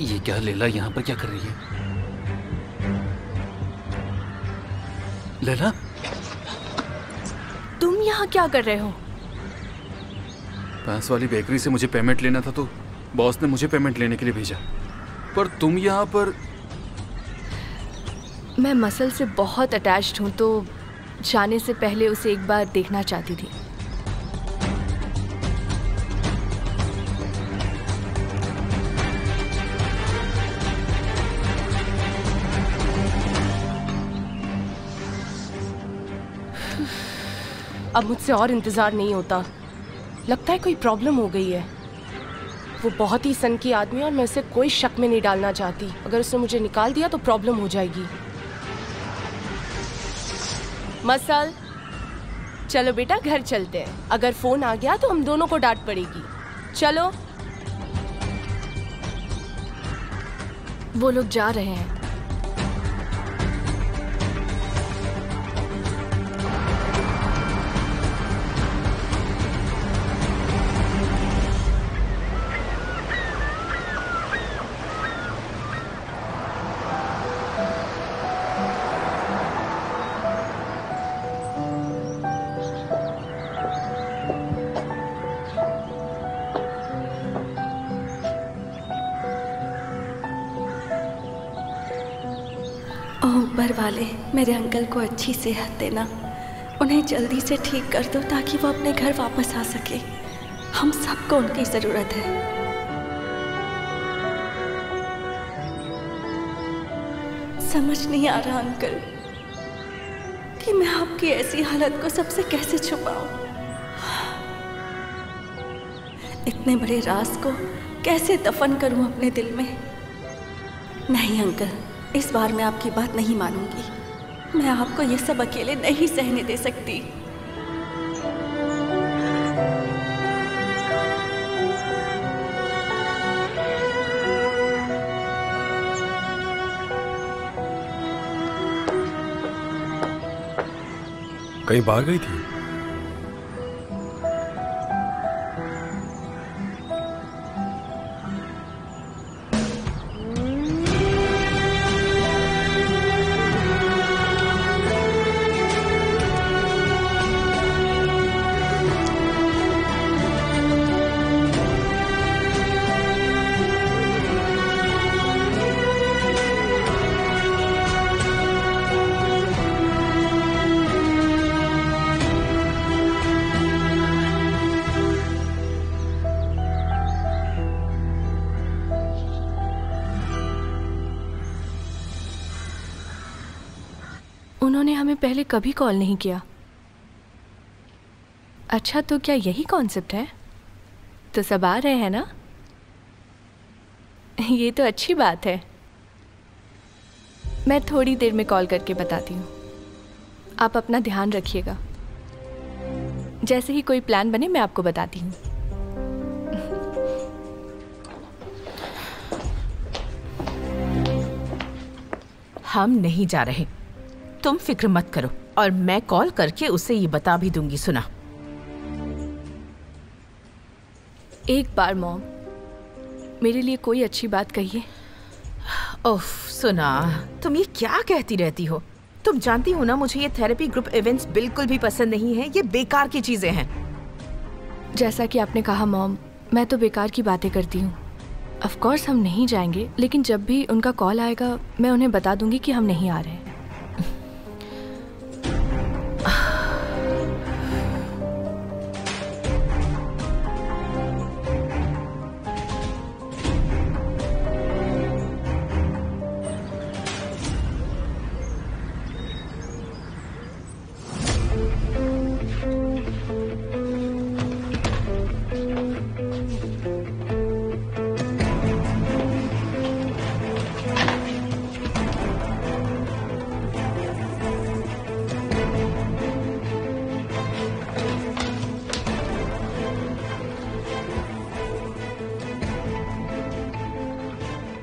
ये क्या लैला यहाँ पर क्या कर रही है? लैला, तुम यहाँ क्या कर रहे हो? पास वाली बेकरी से मुझे पेमेंट लेना था तो बॉस ने मुझे पेमेंट लेने के लिए भेजा, पर तुम यहाँ पर। मैं मसल से बहुत अटैच्ड हूँ तो जाने से पहले उसे एक बार देखना चाहती थी। अब मुझसे और इंतज़ार नहीं होता। लगता है कोई प्रॉब्लम हो गई है। वो बहुत ही सनकी आदमी है और मैं उसे कोई शक में नहीं डालना चाहती। अगर उसने मुझे निकाल दिया तो प्रॉब्लम हो जाएगी। मसल, चलो बेटा घर चलते हैं। अगर फ़ोन आ गया तो हम दोनों को डांट पड़ेगी। चलो। वो लोग जा रहे हैं। ऊपर वाले मेरे अंकल को अच्छी सेहत देना, उन्हें जल्दी से ठीक कर दो ताकि वो अपने घर वापस आ सके। हम सबको उनकी ज़रूरत है। समझ नहीं आ रहा अंकल कि मैं आपकी ऐसी हालत को सबसे कैसे छुपाऊं। इतने बड़े राज को कैसे दफन करूं अपने दिल में। नहीं अंकल, इस बार मैं आपकी बात नहीं मानूंगी। मैं आपको ये सब अकेले नहीं सहने दे सकती। कहीं बाहर गई थी? उन्होंने हमें पहले कभी कॉल नहीं किया। अच्छा, तो क्या यही कॉन्सेप्ट है? तो सब आ रहे हैं ना? ये तो अच्छी बात है। मैं थोड़ी देर में कॉल करके बताती हूँ। आप अपना ध्यान रखिएगा। जैसे ही कोई प्लान बने मैं आपको बताती हूँ। हम नहीं जा रहे। तुम फिक्र मत करो और मैं कॉल करके उसे ये बता भी दूंगी। सुना, एक बार मॉम मेरे लिए कोई अच्छी बात कहिए। ओह सुना, तुम ये क्या कहती रहती हो? तुम जानती हो ना मुझे ये थेरेपी ग्रुप इवेंट्स बिल्कुल भी पसंद नहीं है, ये बेकार की चीजें हैं। जैसा कि आपने कहा मॉम, मैं तो बेकार की बातें करती हूँ। ऑफ कोर्स हम नहीं जाएंगे, लेकिन जब भी उनका कॉल आएगा मैं उन्हें बता दूंगी कि हम नहीं आ रहे हैं।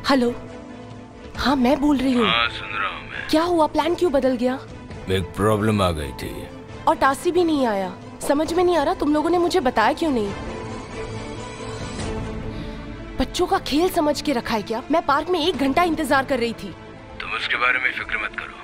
हेलो, हाँ मैं बोल रही हूँ। हाँ सुन रहा हूँ मैं। क्या हुआ, प्लान क्यों बदल गया? एक प्रॉब्लम आ गई थी और टासी भी नहीं आया। समझ में नहीं आ रहा तुम लोगों ने मुझे बताया क्यों नहीं। बच्चों का खेल समझ के रखा है क्या? मैं पार्क में 1 घंटा इंतजार कर रही थी। तुम उसके बारे में फिक्र मत करो।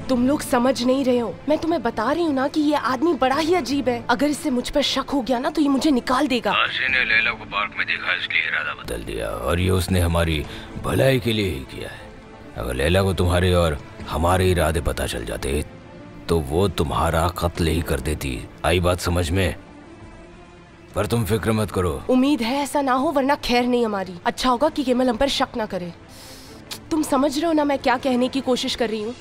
तुम लोग समझ नहीं रहे हो। मैं तुम्हें बता रही हूँ ना कि ये आदमी बड़ा ही अजीब है। अगर इससे मुझ पर शक हो गया ना तो ये मुझे निकाल देगा। टासी ने लैला को पार्क में देखा, इसलिए इरादा बदल दिया और ये उसने हमारी भलाई के लिए ही किया है। अगर लैला को तुम्हारे और हमारे इरादे पता चल जाते तो वो तुम्हारा कत्ल ही कर देती। आई बात समझ में? पर तुम फिक्र मत करो। उम्मीद है ऐसा ना हो, वरना खैर नहीं हमारी। अच्छा होगा कि केमल हम पर शक ना करे। तुम समझ रहे हो ना मैं क्या कहने की कोशिश कर रही हूँ?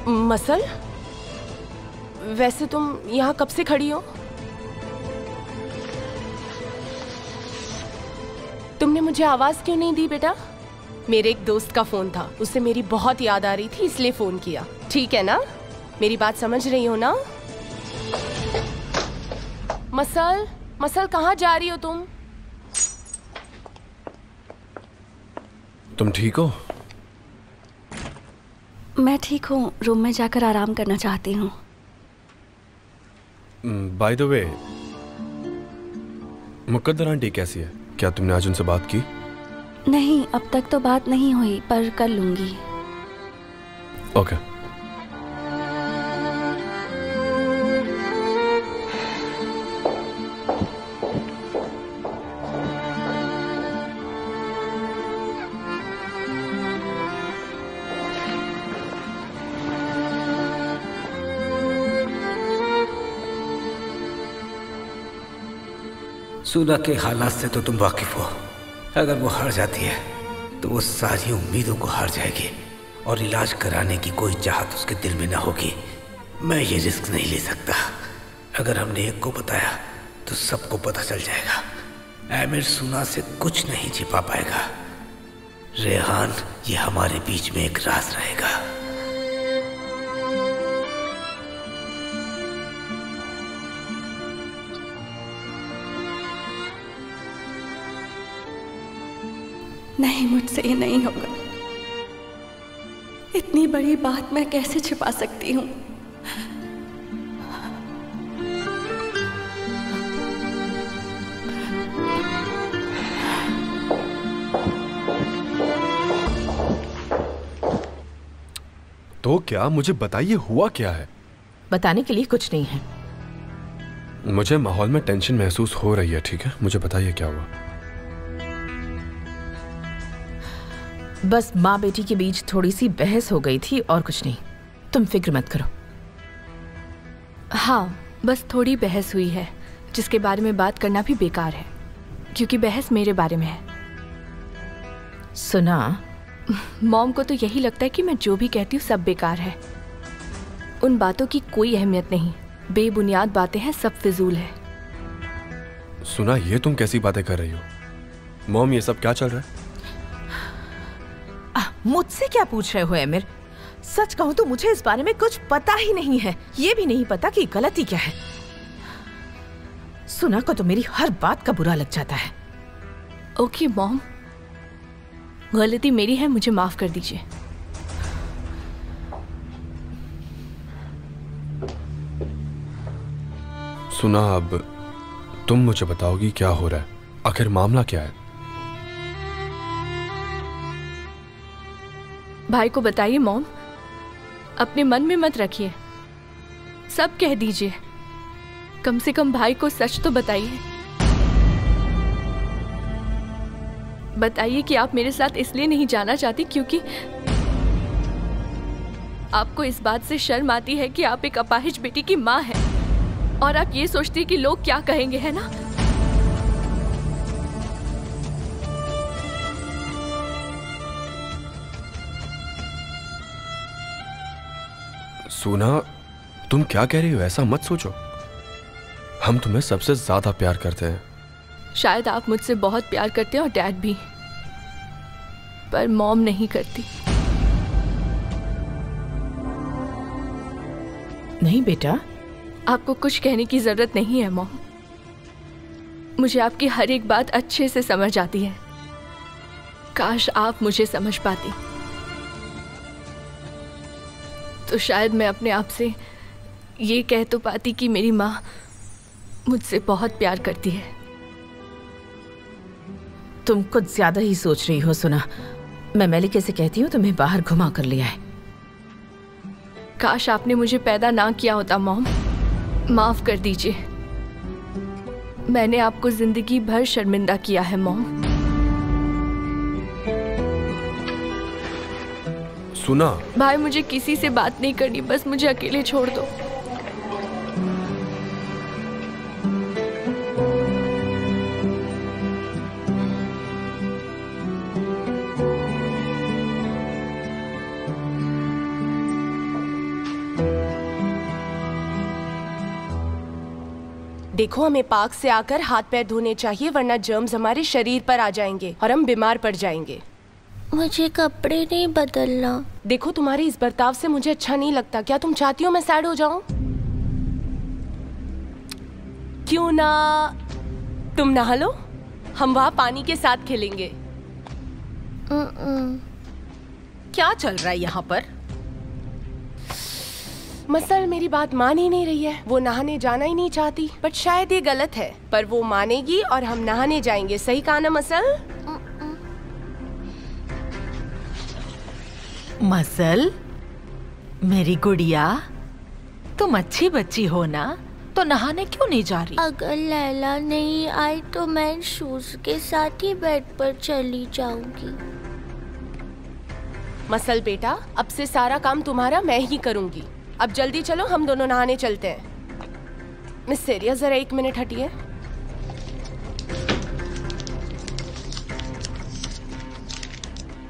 मसल, वैसे तुम यहाँ कब से खड़ी हो? तुमने मुझे आवाज क्यों नहीं दी बेटा? मेरे एक दोस्त का फोन था, उससे मेरी बहुत याद आ रही थी इसलिए फोन किया। ठीक है ना? मेरी बात समझ रही हो ना? मसल, मसल कहाँ जा रही हो तुम? तुम ठीक हो? मैं ठीक हूँ, रूम में जाकर आराम करना चाहती हूँ। By the way, Muqaddar aunty कैसी है? क्या तुमने आज उनसे बात की? नहीं, अब तक तो बात नहीं हुई, पर कर लूंगी। ओके। सुना के हालात से तो तुम वाकिफ हो। अगर वो हार जाती है तो वो सारी उम्मीदों को हार जाएगी और इलाज कराने की कोई चाहत उसके दिल में ना होगी। मैं ये रिस्क नहीं ले सकता। अगर हमने एक को बताया तो सबको पता चल जाएगा। आमिर सुना से कुछ नहीं छिपा पाएगा। रेहान, ये हमारे बीच में एक राज रहेगा। नहीं, मुझसे ये नहीं होगा। इतनी बड़ी बात मैं कैसे छिपा सकती हूँ? तो क्या, मुझे बताइए हुआ क्या है? बताने के लिए कुछ नहीं है। मुझे माहौल में टेंशन महसूस हो रही है। ठीक है, मुझे बताइए क्या हुआ। बस माँ बेटी के बीच थोड़ी सी बहस हो गई थी और कुछ नहीं। तुम फिक्र मत करो। हाँ, बस थोड़ी बहस हुई है जिसके बारे में बात करना भी बेकार है, क्योंकि बहस मेरे बारे में है। सुना, मॉम को तो यही लगता है कि मैं जो भी कहती हूँ सब बेकार है। उन बातों की कोई अहमियत नहीं, बेबुनियाद बातें हैं, सब फिजूल है। सुना, ये तुम कैसी बातें कर रही हो? मॉम, ये सब क्या चल रहा है? मुझसे क्या पूछ रहे हो आमिर? सच कहूं तो मुझे इस बारे में कुछ पता ही नहीं है। ये भी नहीं पता कि गलती क्या है। सुना को तो मेरी हर बात का बुरा लग जाता है। ओके मॉम, गलती मेरी है, मुझे माफ कर दीजिए। सुना, अब तुम मुझे बताओगी क्या हो रहा है, आखिर मामला क्या है? भाई को बताइए मॉम, अपने मन में मत रखिए, सब कह दीजिए। कम से कम भाई को सच तो बताइए। बताइए कि आप मेरे साथ इसलिए नहीं जाना चाहती क्योंकि आपको इस बात से शर्म आती है कि आप एक अपाहिज बेटी की माँ हैं और आप ये सोचती हैं कि लोग क्या कहेंगे, है ना? सुना, तुम क्या कह रही हो? ऐसा मत सोचो, हम तुम्हें सबसे ज्यादा प्यार करते हैं। शायद आप मुझसे बहुत प्यार करते हैं और डैड भी, पर मॉम नहीं करती। नहीं बेटा, आपको कुछ कहने की जरूरत नहीं है मॉम, मुझे आपकी हर एक बात अच्छे से समझ आती है। काश आप मुझे समझ पाती तो शायद मैं अपने आप से ये कह तो पाती कि मेरी माँ मुझसे बहुत प्यार करती है। तुम कुछ ज्यादा ही सोच रही हो सुना। मैं मेलिका से कहती हूँ तुम्हें बाहर घुमा कर लिया है। काश आपने मुझे पैदा ना किया होता मॉम, माफ कर दीजिए, मैंने आपको जिंदगी भर शर्मिंदा किया है मॉम। सुना, भाई मुझे किसी से बात नहीं करनी, बस मुझे अकेले छोड़ दो। देखो, हमें पार्क से आकर हाथ पैर धोने चाहिए, वरना जर्म्स हमारे शरीर पर आ जाएंगे और हम बीमार पड़ जाएंगे। मुझे कपड़े नहीं बदलना। देखो, तुम्हारे इस बर्ताव से मुझे अच्छा नहीं लगता। क्या तुम चाहती हो मैं सैड हो जाऊं? क्यों ना तुम नहा लो, हम वहां पानी के साथ खेलेंगे। क्या चल रहा है यहाँ पर? मसल मेरी बात मान ही नहीं रही है। वो नहाने जाना ही नहीं चाहती, बट शायद ये गलत है, पर वो मानेगी और हम नहाने जाएंगे। सही कहा ना मसल? मसल, मेरी गुड़िया, तुम अच्छी बच्ची हो ना, तो नहाने क्यों नहीं जा रही? अगर लैला नहीं आई तो मैं शूज के साथ ही बेड पर चली जाऊंगी। मसल बेटा, अब से सारा काम तुम्हारा मैं ही करूंगी। अब जल्दी चलो, हम दोनों नहाने चलते हैं। मिस सेरिया, जरा 1 मिनट हटिए।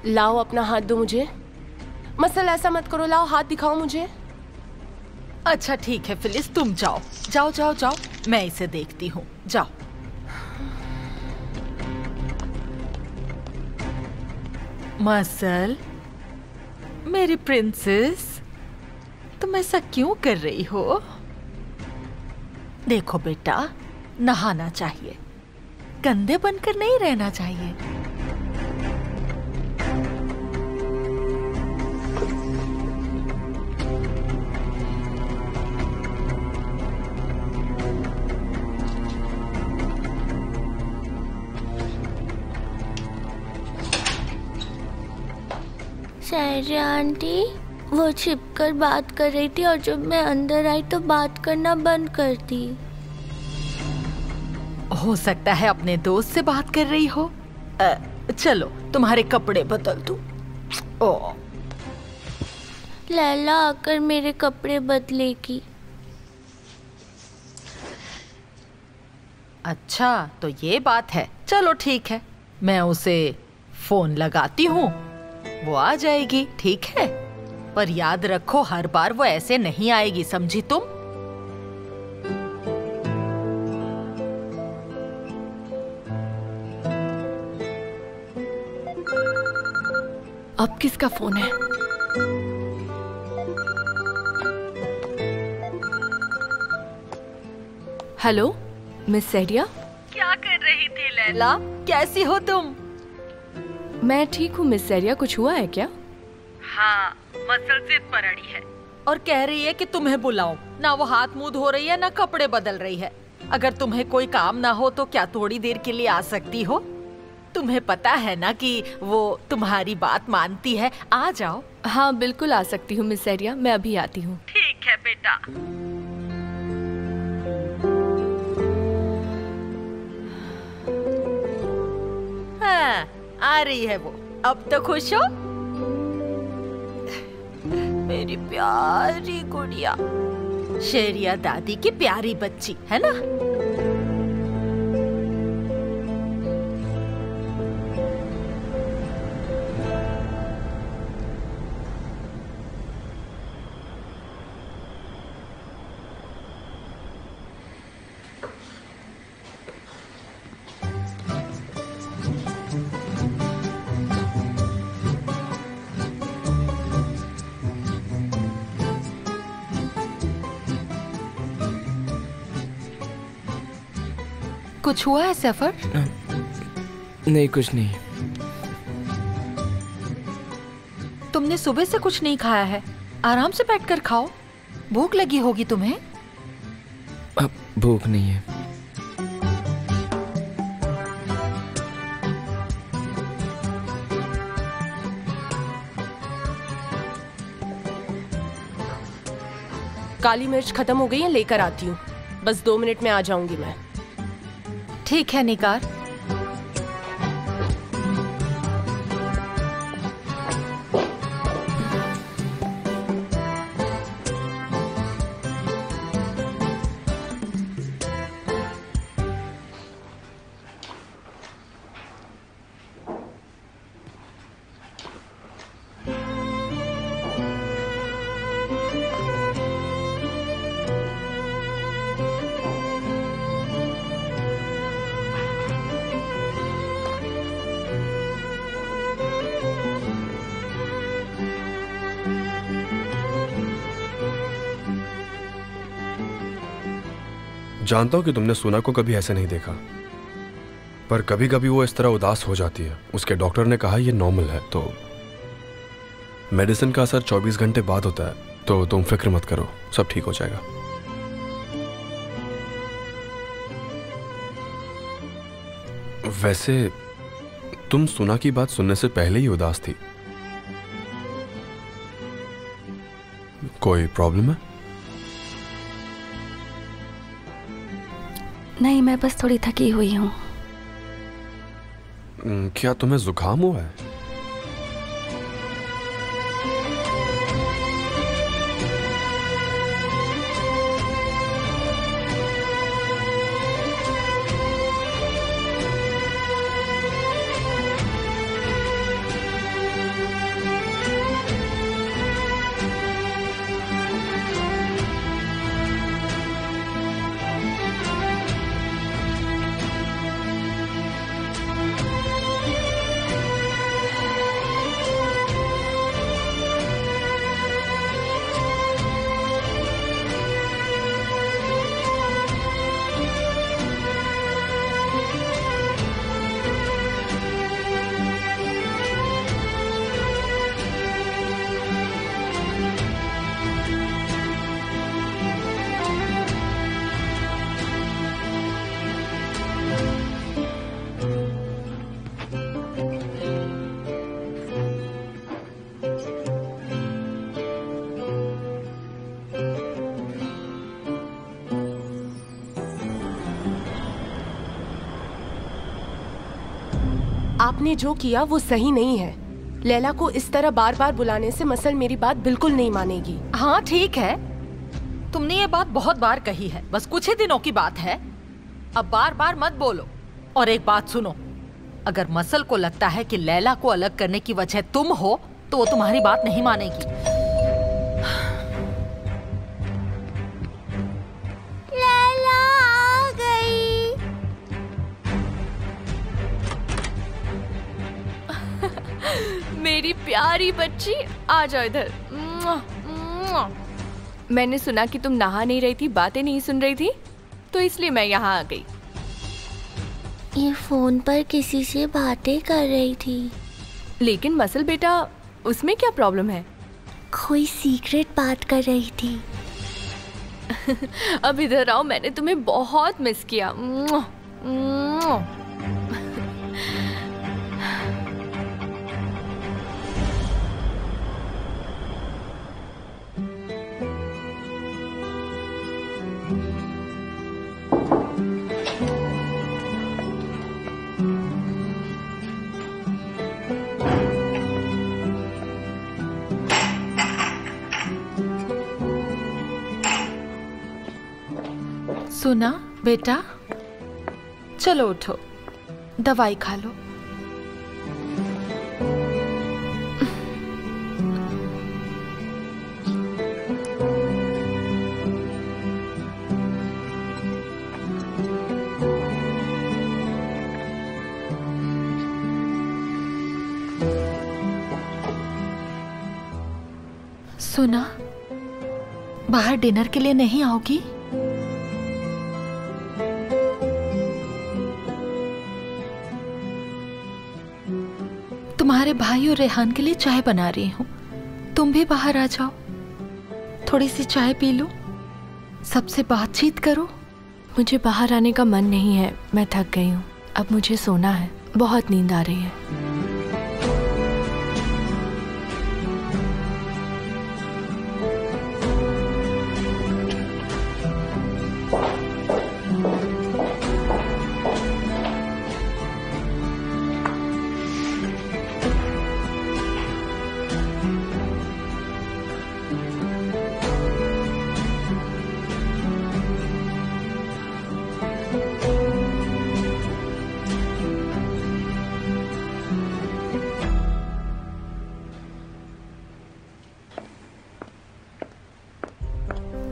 लाओ अपना हाथ दो मुझे। मसल ऐसा मत करो, लाओ हाथ दिखाओ मुझे। अच्छा ठीक है फिलिस, तुम जाओ जाओ जाओ जाओ, मैं इसे देखती हूँ, जाओ। मसल, मेरी प्रिंसेस, तुम ऐसा क्यों कर रही हो? देखो बेटा, नहाना चाहिए, गंदे बनकर नहीं रहना चाहिए। सैरिया आंटी, वो छिपकर बात कर रही थी और जब मैं अंदर आई तो बात करना बंद कर दी। हो सकता है अपने दोस्त से बात कर रही हो। चलो तुम्हारे कपड़े बदल दूं। ओ, लैला आकर मेरे कपड़े बदलेगी। अच्छा तो ये बात है, चलो ठीक है, मैं उसे फोन लगाती हूँ, वो आ जाएगी, ठीक है? पर याद रखो, हर बार वो ऐसे नहीं आएगी, समझी तुम? अब किसका फोन है? हेलो, मिस सहरिया, क्या कर रही थी लैला? कैसी हो तुम? मैं ठीक हूँ मिस सहरिया, कुछ हुआ है क्या? हाँ, मसल जिद पर अड़ी है और कह रही है कि तुम्हें बुलाऊं। ना वो हाथ मुंह धो रही है ना कपड़े बदल रही है। अगर तुम्हें कोई काम ना हो तो क्या थोड़ी देर के लिए आ सकती हो? तुम्हें पता है ना कि वो तुम्हारी बात मानती है। आ जाओ। हाँ बिल्कुल आ सकती हूँ मिस सहरिया, मैं अभी आती हूँ। ठीक है बेटा। हाँ, आ रही है वो। अब तो खुश हो मेरी प्यारी गुड़िया। शेरिया दादी की प्यारी बच्ची है ना? कुछ हुआ है सफर? नहीं, कुछ नहीं। तुमने सुबह से कुछ नहीं खाया है, आराम से बैठकर खाओ। भूख लगी होगी तुम्हें। अब भूख नहीं है। काली मिर्च खत्म हो गई है, लेकर आती हूँ। बस 2 मिनट में आ जाऊंगी मैं। ठीक है निकार। जानता हूं कि तुमने सुना को कभी ऐसे नहीं देखा, पर कभी कभी वो इस तरह उदास हो जाती है। उसके डॉक्टर ने कहा ये नॉर्मल है, तो मेडिसिन का असर 24 घंटे बाद होता है, तो तुम फिक्र मत करो, सब ठीक हो जाएगा। वैसे तुम सुना की बात सुनने से पहले ही उदास थी, कोई प्रॉब्लम है? नहीं, मैं बस थोड़ी थकी हुई हूँ। क्या तुम्हें जुकाम हुआ है? आपने जो किया वो सही नहीं है। लैला को इस तरह बार बार बुलाने से मसल मेरी बात बिल्कुल नहीं मानेगी। हाँ ठीक है, तुमने ये बात बहुत बार कही है, बस कुछ ही दिनों की बात है। अब बार बार मत बोलो। और एक बात सुनो, अगर मसल को लगता है कि लैला को अलग करने की वजह तुम हो, तो वो तुम्हारी बात नहीं मानेगी। लैला आ गई। मेरी प्यारी बच्ची, आ जाओ इधर। मैंने सुना कि तुम नहा नहीं रही थी, बातें नहीं सुन रही थी। तो इसलिए मैं यहाँ आ गई। ये फोन पर किसी से बातें कर रही थी। लेकिन मसल बेटा, उसमें क्या प्रॉब्लम है? कोई सीक्रेट बात कर रही थी। अब इधर आओ, मैंने तुम्हें बहुत मिस किया। सुना बेटा, चलो उठो, दवाई खा लो। सुना, बाहर डिनर के लिए नहीं आओगी? तुम्हारे भाई और रेहान के लिए चाय बना रही हूँ, तुम भी बाहर आ जाओ, थोड़ी सी चाय पी लो, सबसे बातचीत करो। मुझे बाहर आने का मन नहीं है, मैं थक गई हूँ, अब मुझे सोना है, बहुत नींद आ रही है।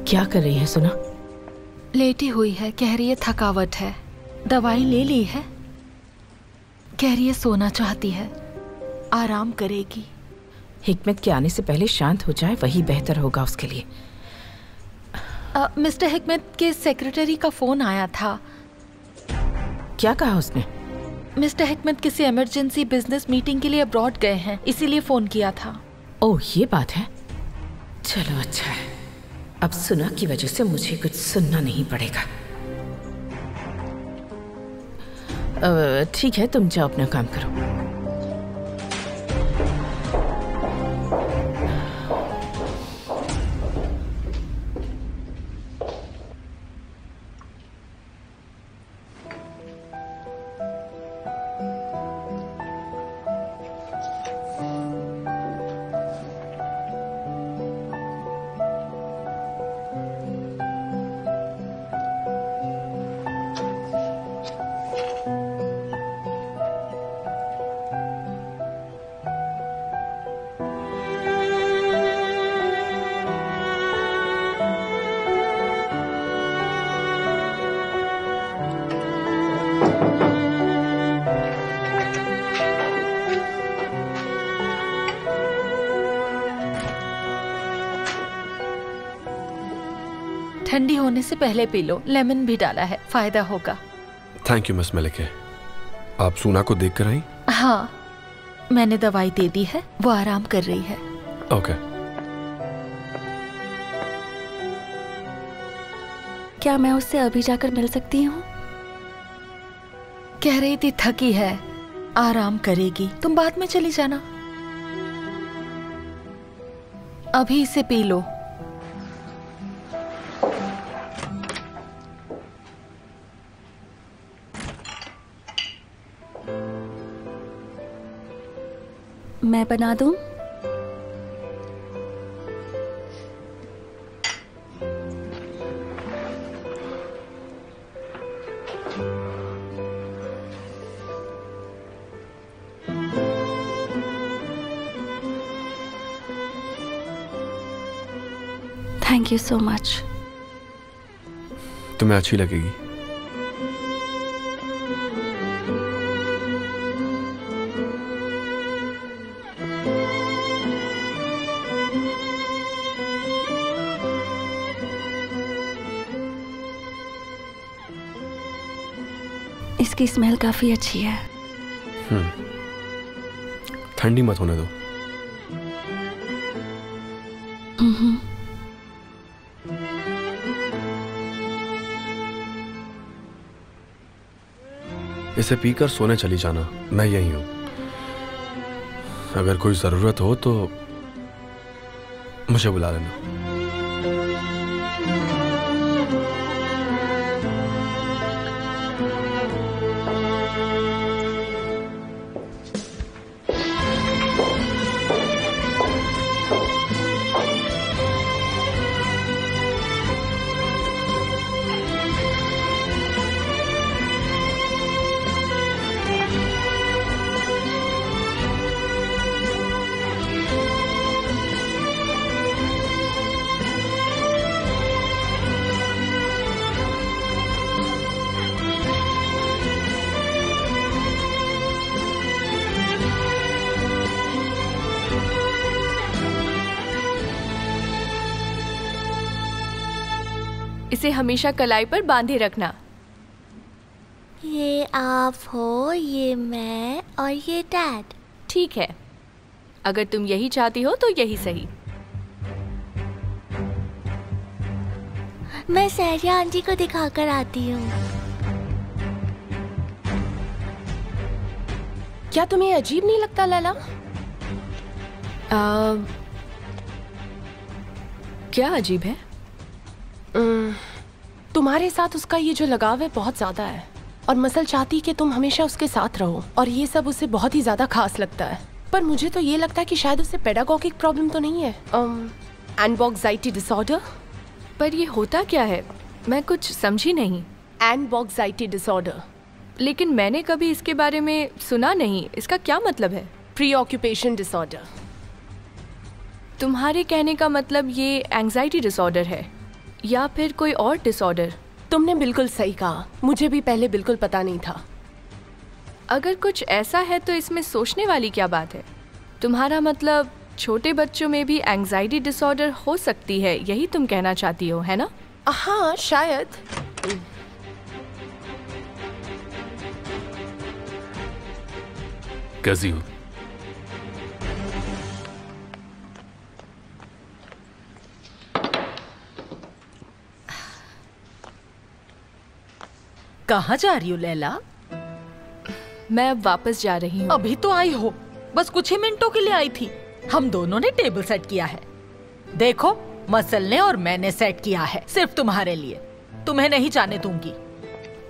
क्या कर रही है सुना? लेटी हुई है, कह रही है थकावट है, दवाई ले ली है, कह रही है सोना चाहती है, आराम करेगी। हिकमत के आने से पहले शांत हो जाए, वही बेहतर होगा उसके लिए। मिस्टर हिकमत के सेक्रेटरी का फोन आया था। क्या कहा उसने? मिस्टर हिकमत किसी इमरजेंसी बिजनेस मीटिंग के लिए अब्रॉड गए हैं, इसीलिए फोन किया था। ओह, ये बात है। चलो अच्छा है, अब सुना की वजह से मुझे कुछ सुनना नहीं पड़ेगा। ठीक है, तुम जाओ अपना काम करो। ठंडी होने से पहले पी लो, लेमन भी डाला है, फायदा होगा। थैंक यू मिस मलिके। आप सूना को देख कर आई? हाँ, मैंने दवाई दे दी है, वो आराम कर रही है। ओके। क्या मैं उससे अभी जाकर मिल सकती हूँ? कह रही थी थकी है, आराम करेगी, तुम बाद में चली जाना, अभी इसे पी लो। मैं बना दूं? Thank you so much. तुम्हें अच्छी लगेगी। इसकी स्मेल काफी अच्छी है। ठंडी मत होने दो। इसे पीकर सोने चली जाना, मैं यही हूं। अगर कोई जरूरत हो तो मुझे बुला लेना। इसे हमेशा कलाई पर बांधे रखना। ये आप हो, ये मैं और ये डैड। ठीक है, अगर तुम यही चाहती हो तो यही सही। मैं सहरिया आंटी को दिखाकर आती हूँ। क्या तुम्हें अजीब नहीं लगता लैला? क्या अजीब है? तुम्हारे साथ उसका ये जो लगाव है बहुत ज्यादा है, और मसल चाहती कि तुम हमेशा उसके साथ रहो, और ये सब उसे बहुत ही ज्यादा खास लगता है। पर मुझे तो ये लगता है कि शायद उसे पेडागॉगिक प्रॉब्लम तो नहीं है। एनबॉक्साइटी डिसऑर्डर। पर ये होता क्या है? मैं कुछ समझी नहीं। एनबॉक्साइटी डिसऑर्डर। लेकिन मैंने कभी इसके बारे में सुना नहीं। इसका क्या मतलब है? प्रीऑक्यूपेशन डिसऑर्डर। तुम्हारे कहने का मतलब ये एंजाइटी डिसऑर्डर है या फिर कोई और डिसऑर्डर? तुमने बिल्कुल सही कहा, मुझे भी पहले बिल्कुल पता नहीं था। अगर कुछ ऐसा है तो इसमें सोचने वाली क्या बात है? तुम्हारा मतलब छोटे बच्चों में भी एंजाइटी डिसऑर्डर हो सकती है, यही तुम कहना चाहती हो, है ना? हाँ शायद। कैसी हो? कहाँ जा रही हो लैला? मैं अब वापस जा रही हूँ। अभी तो आई हो, बस कुछ ही मिनटों के लिए आई थी। हम दोनों ने टेबल सेट किया है, देखो मसल ने और मैंने सेट किया है, सिर्फ तुम्हारे लिए। तुम्हें नहीं जाने दूंगी।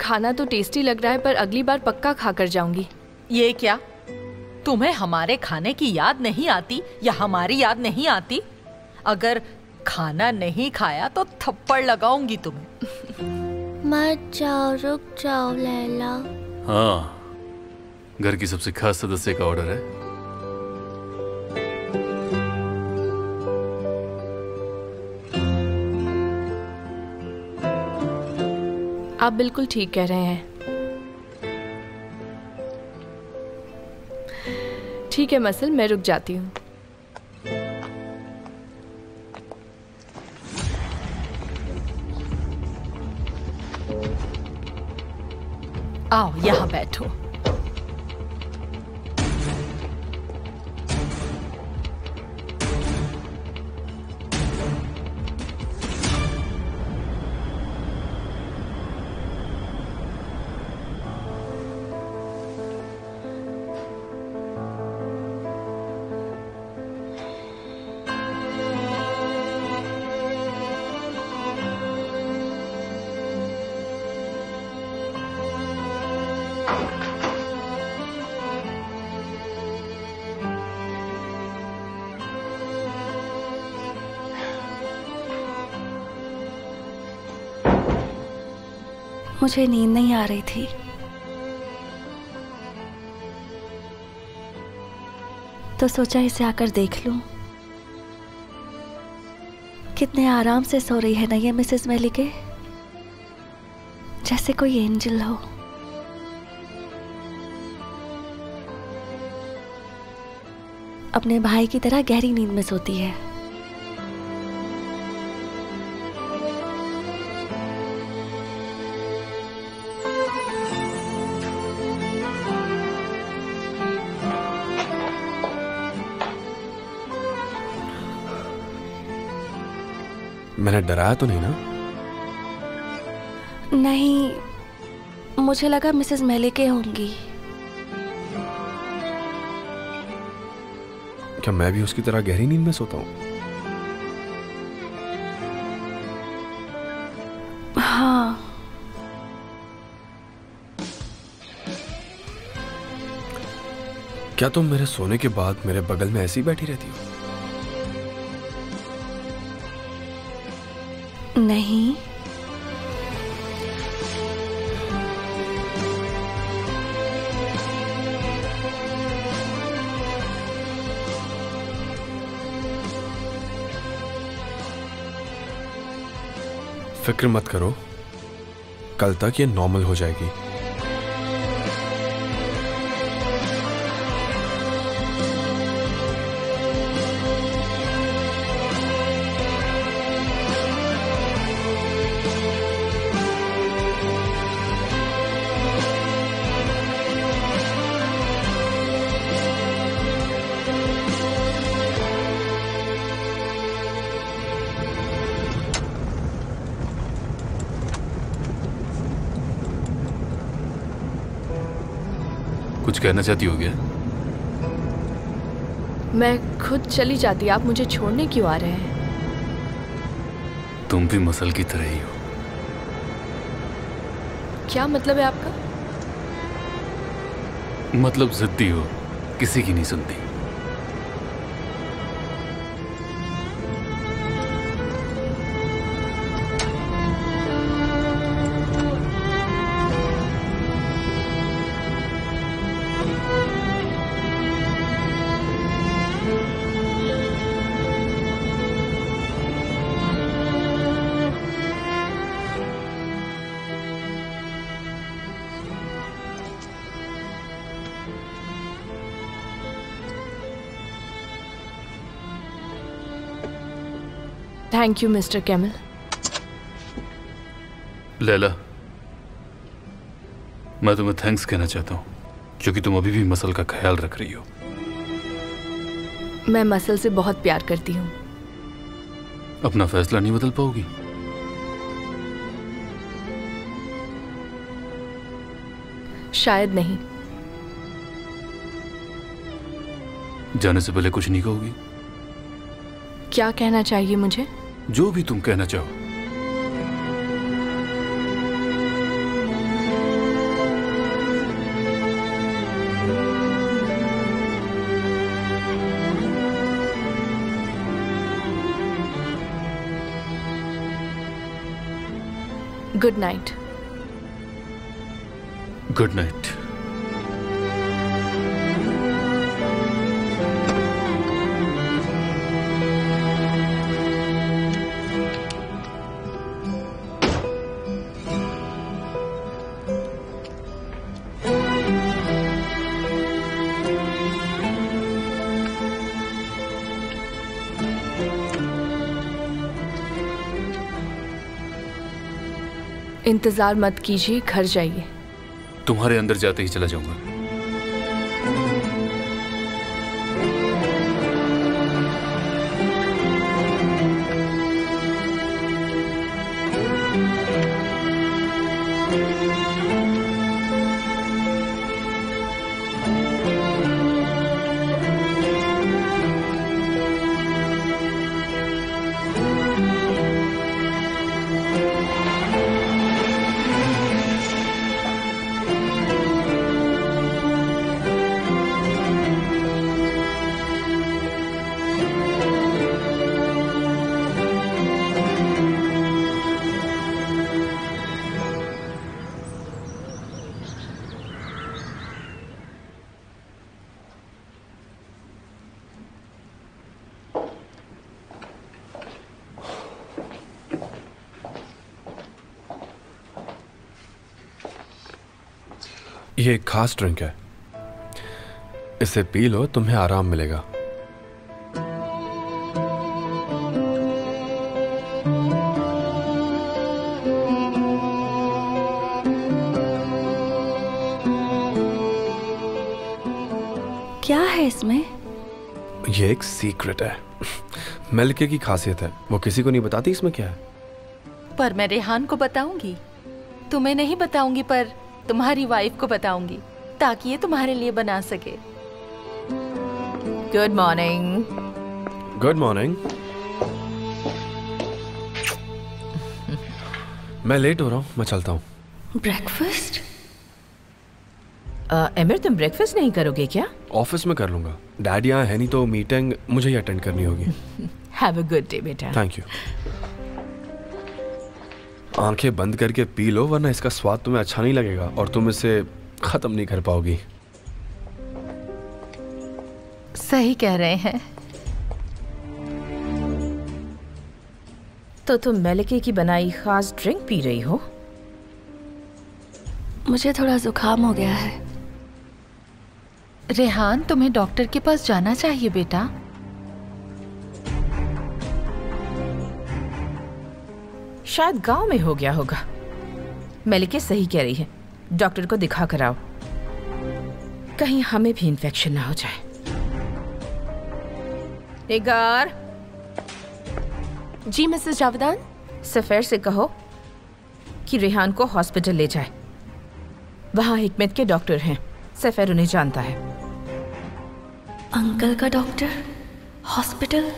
खाना तो टेस्टी लग रहा है, पर अगली बार पक्का खाकर जाऊंगी। ये क्या, तुम्हें हमारे खाने की याद नहीं आती या हमारी याद नहीं आती? अगर खाना नहीं खाया तो थप्पड़ लगाऊंगी तुम्हें। मत जाओ, रुक जाओ लैला। हाँ, घर की सबसे खास सदस्य का ऑर्डर है। आप बिल्कुल ठीक कह रहे हैं। ठीक है मसल, मैं रुक जाती हूँ। आओ यहाँ बैठो। मुझे नींद नहीं आ रही थी, तो सोचा इसे आकर देख लूं। कितने आराम से सो रही है ना ये मिसेस मेलिके, जैसे कोई एंजल हो। अपने भाई की तरह गहरी नींद में सोती है। मैंने डराया तो नहीं ना? नहीं, मुझे लगा मिसेस मेलेके होंगी। क्या मैं भी उसकी तरह गहरी नींद में सोता हूँ? हाँ। क्या तुम मेरे सोने के बाद मेरे बगल में ऐसी बैठी रहती हो? नहीं। फिक्र मत करो, कल तक ये नॉर्मल हो जाएगी। कुछ कहना चाहती हो क्या? मैं खुद चली जाती, आप मुझे छोड़ने क्यों आ रहे हैं? तुम भी मसल की तरह ही हो। क्या मतलब है आपका? मतलब जिद्दी हो, किसी की नहीं सुनती। Thank you mister camel. Laila, मैं तुम्हें थैंक्स कहना चाहता हूँ क्योंकि तुम अभी भी मसल का ख्याल रख रही हो। मैं मसल से बहुत प्यार करती हूँ। अपना फैसला नहीं बदल पाओगी? शायद नहीं। जाने से पहले कुछ नहीं कहोगी? क्या कहना चाहिए मुझे? जो भी तुम कहना चाहो। Good night. Good night. इंतजार मत कीजिए, घर जाइए। तुम्हारे अंदर जाते ही चला जाऊंगा। ये एक खास ड्रिंक है, इसे पी लो, तुम्हें आराम मिलेगा। क्या है इसमें? ये एक सीक्रेट है, मेलके की खासियत है, वो किसी को नहीं बताती इसमें क्या है। पर मैं रेहान को बताऊंगी। तुम्हें नहीं बताऊंगी, पर तुम्हारी वाइफ को बताऊंगी, ताकि ये तुम्हारे लिए बना सके। Good morning. Good morning. मैं लेट हो रहा हूँ, मैं चलता हूँ। ब्रेकफास्ट? एमिर, तुम ब्रेकफास्ट नहीं करोगे क्या? ऑफिस में कर लूंगा, डैड यहाँ है नहीं तो मीटिंग मुझे ही अटेंड करनी होगी। हैव अ गुड डे बेटा। Thank you. आंखें बंद करके पी लो, वरना इसका स्वाद तुम्हें अच्छा नहीं लगेगा और तुम इसे खत्म नहीं कर पाओगी। सही कह रहे हैं। तो तुम मेलके की बनाई खास ड्रिंक पी रही हो? मुझे थोड़ा जुकाम हो गया है। रेहान, तुम्हें डॉक्टर के पास जाना चाहिए बेटा। शायद गांव में हो गया होगा। मेलके सही कह रही है, डॉक्टर को दिखा कर आओ, कहीं हमें भी इन्फेक्शन ना हो जाए। निगार। जी मिसेस जावेदान। सफेर से कहो कि रेहान को हॉस्पिटल ले जाए, वहाँ हिकमत के डॉक्टर हैं, सफेर उन्हें जानता है। अंकल का डॉक्टर? हॉस्पिटल?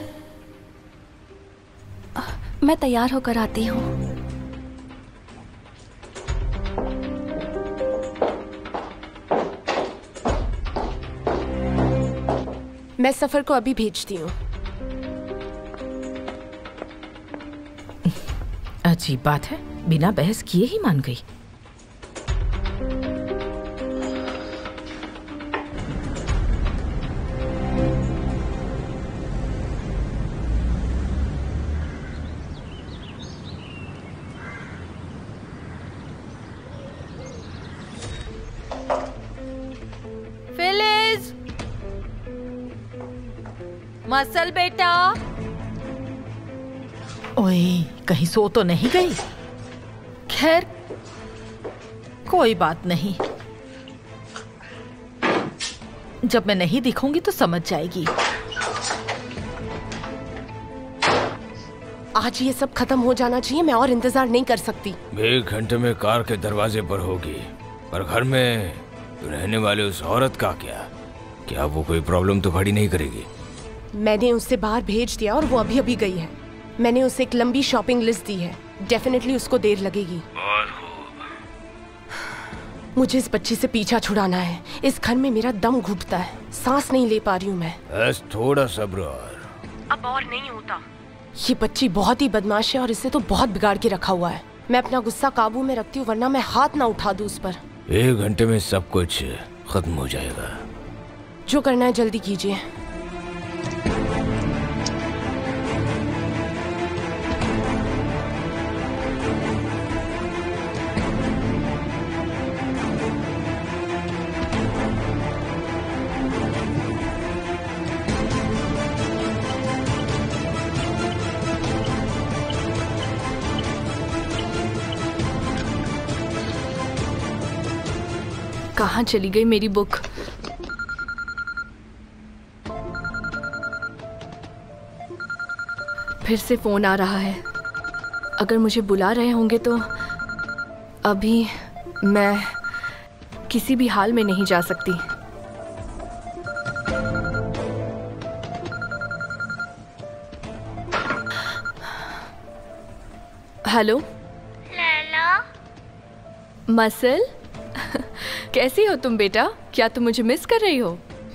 मैं तैयार होकर आती हूँ। मैं सफर को अभी भेजती हूँ। अजीब बात है, बिना बहस किए ही मान गई। फिलिस, मसल बेटा। ओए, कहीं सो तो नहीं गई? खैर, कोई बात नहीं, जब मैं नहीं दिखूंगी तो समझ जाएगी। आज ये सब खत्म हो जाना चाहिए, मैं और इंतजार नहीं कर सकती। 1 घंटे में कार के दरवाजे पर होगी, पर घर में रहने वाले उस औरत का क्या वो कोई प्रॉब्लम तो खड़ी नहीं करेगी? मैंने उसे बाहर भेज दिया और वो अभी अभी गई है। मैंने उसे एक लंबी शॉपिंग लिस्ट दी है, डेफिनेटली उसको देर लगेगी। मुझे इस बच्ची से पीछा छुड़ाना है। इस घर में मेरा दम घुटता है, सांस नहीं ले पा रही हूँ मैं। बस थोड़ा सब्र और। अब और नहीं होता। ये बच्ची बहुत ही बदमाश है और इसे तो बहुत बिगाड़ के रखा हुआ है। मैं अपना गुस्सा काबू में रखती हूँ, वरना मैं हाथ ना उठा दूँ उस पर। 1 घंटे में सब कुछ खत्म हो जाएगा। जो करना है जल्दी कीजिए। कहाँ चली गई मेरी बुक? फिर से फोन आ रहा है। अगर मुझे बुला रहे होंगे तो अभी मैं किसी भी हाल में नहीं जा सकती। हेलो लैला। मसल, कैसी हो तुम बेटा? क्या तुम मुझे मिस कर रही हो?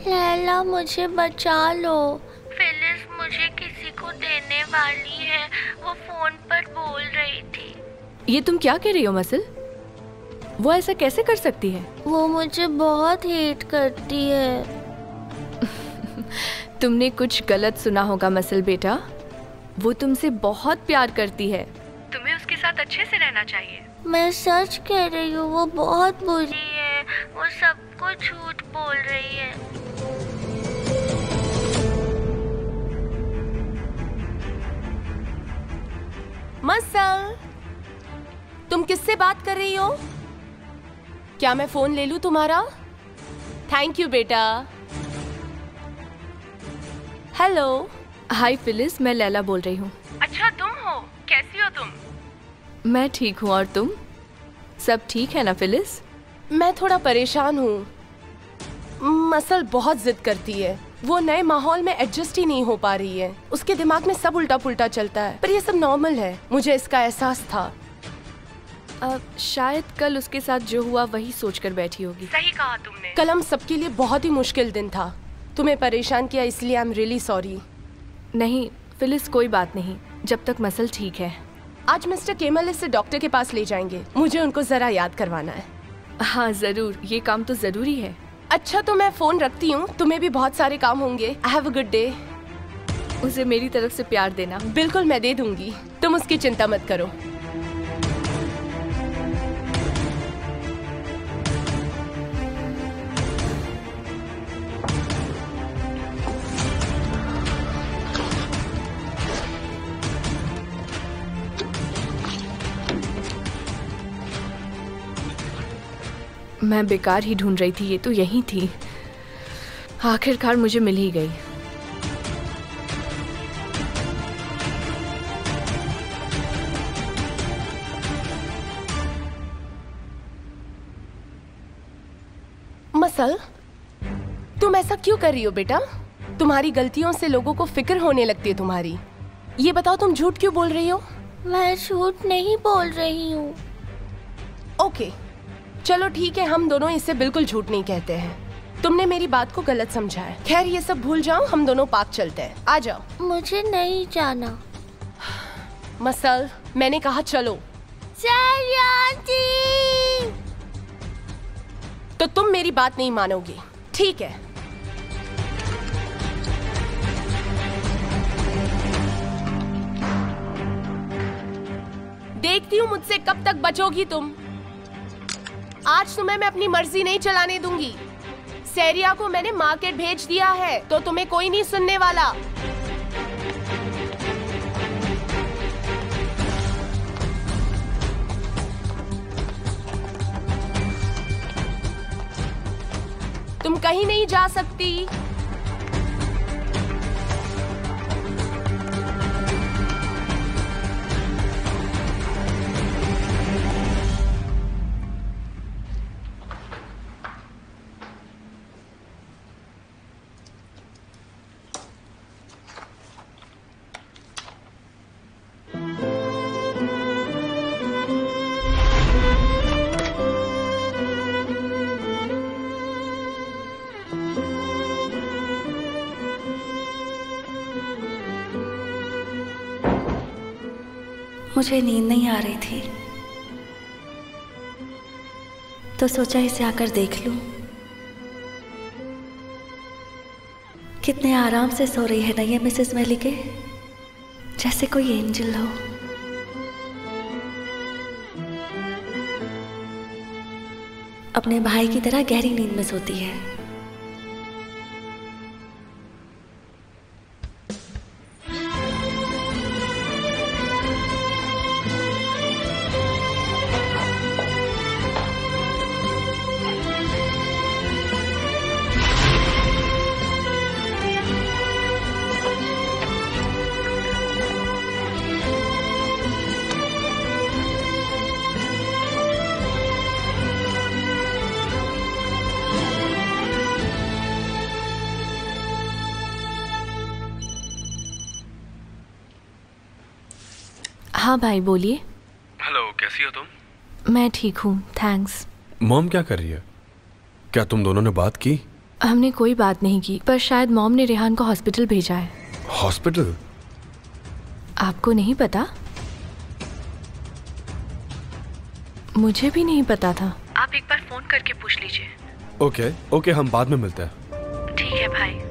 लैला, मुझे बचा लो। फिलिस मुझे किसी को देने वाली है, वो फोन पर बोल रही थी। ये तुम क्या कह रही हो मसल? वो ऐसा कैसे कर सकती है? वो मुझे बहुत हेट करती है। तुमने कुछ गलत सुना होगा मसल बेटा। वो तुमसे बहुत प्यार करती है, तुम्हें उसके साथ अच्छे से रहना चाहिए। मैं सच कह रही हूँ, वो बहुत बुरी है, वो सबको झूठ बोल रही है। मसल, तुम किससे बात कर रही हो? क्या मैं फोन ले लूं तुम्हारा? थैंक यू बेटा। हेलो, हाय फिलिस, मैं लैला बोल रही हूँ। अच्छा तुम हो, कैसी हो तुम? मैं ठीक हूँ, और तुम? सब ठीक है ना फिलिस? मैं थोड़ा परेशान हूँ। मसल बहुत जिद करती है, वो नए माहौल में एडजस्ट ही नहीं हो पा रही है। उसके दिमाग में सब उल्टा पुल्टा चलता है, पर ये सब नॉर्मल है, मुझे इसका एहसास था। शायद कल उसके साथ जो हुआ वही सोचकर बैठी होगी। सही कहा तुमने। कल हम सबके लिए बहुत ही मुश्किल दिन था। तुम्हें परेशान किया इसलिए आई एम रियली सॉरी। नहीं फिलिस, कोई बात नहीं, जब तक मसल ठीक है। आज मिस्टर केमल इसे डॉक्टर के पास ले जाएंगे, मुझे उनको जरा याद करवाना है। हाँ जरूर, ये काम तो जरूरी है। अच्छा तो मैं फोन रखती हूँ, तुम्हें भी बहुत सारे काम होंगे। Have a good day. उसे मेरी तरफ से प्यार देना। बिल्कुल मैं दे दूंगी, तुम उसकी चिंता मत करो। मैं बेकार ही ढूंढ रही थी, ये तो यही थी। आखिरकार मुझे मिल ही गई। मसल, तुम ऐसा क्यों कर रही हो बेटा? तुम्हारी गलतियों से लोगों को फिक्र होने लगती है तुम्हारी। ये बताओ तुम झूठ क्यों बोल रही हो? मैं झूठ नहीं बोल रही हूँ। ओके चलो ठीक है, हम दोनों इसे बिल्कुल झूठ नहीं कहते हैं। तुमने मेरी बात को गलत समझा है। खैर ये सब भूल जाओ, हम दोनों पार्क चलते हैं। आ जाओ। मुझे नहीं जाना। मसल, मैंने कहा चलो। तो तुम मेरी बात नहीं मानोगी, ठीक है? देखती हूँ मुझसे कब तक बचोगी तुम। आज तुम्हें मैं अपनी मर्जी नहीं चलाने दूंगी। सैरिया को मैंने मार्केट भेज दिया है, तो तुम्हें कोई नहीं सुनने वाला। तुम कहीं नहीं जा सकती। मुझे नींद नहीं आ रही थी, तो सोचा इसे आकर देख लूं। कितने आराम से सो रही है ना ये मिसेस मेलिके, जैसे कोई एंजल हो। अपने भाई की तरह गहरी नींद में सोती है। हाँ भाई बोलिए। हेलो, कैसी हो तुम? मैं ठीक हूँ, थैंक्स। मॉम क्या कर रही है? क्या तुम दोनों ने बात की? हमने कोई बात नहीं की, पर शायद मॉम ने रेहान को हॉस्पिटल भेजा है। हॉस्पिटल? आपको नहीं पता? मुझे भी नहीं पता था। आप एक बार फोन करके पूछ लीजिए। ओके, हम बाद में मिलते हैं। ठीक है भाई।